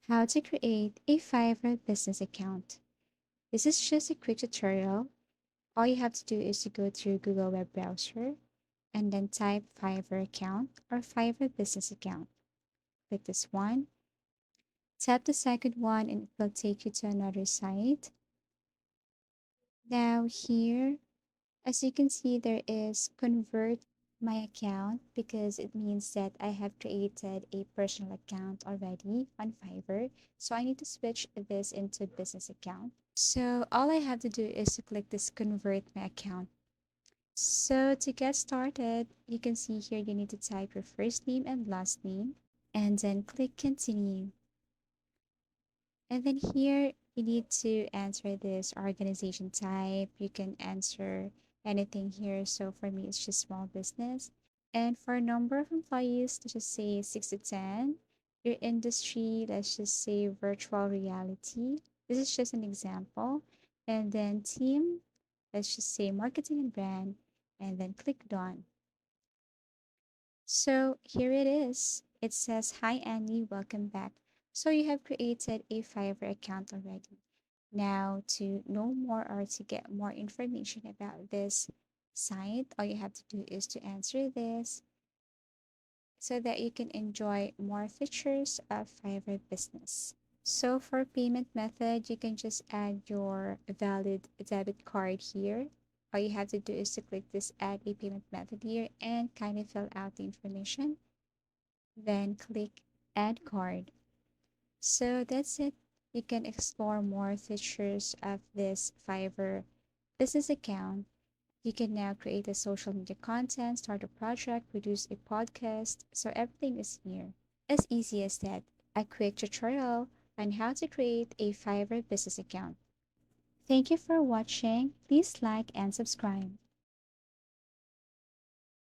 How to create a Fiverr business account. This is just a quick tutorial. All you have to do is to go through Google web browser and then type Fiverr account or Fiverr business account. Click this one, tap the second one and it will take you to another site. Now here, as you can see, there is convert my account because it means that I have created a personal account already on Fiverr. So I need to switch this into business account. So all I have to do is to click this convert my account. So to get started, you can see here you need to type your first name and last name and then click continue. And then here you need to answer this organization type. You can answer anything here. So for me, it's just small business. And for number of employees, let's just say 6 to 10. Your industry, let's just say virtual reality. This is just an example. And then team, let's just say marketing and brand. And then click done. So here it is. It says, Hi Annie, welcome back. So you have created a Fiverr account already. Now, to know more or to get more information about this site, all you have to do is to answer this so that you can enjoy more features of Fiverr business. So for payment method, you can just add your valid debit card here. All you have to do is to click this add a payment method here and kind of fill out the information. Then click add card. So that's it. You can explore more features of this Fiverr business account. You can now create a social media content, start a project, produce a podcast. So everything is here. As easy as that. A quick tutorial on how to create a Fiverr business account. Thank you for watching. Please like and subscribe.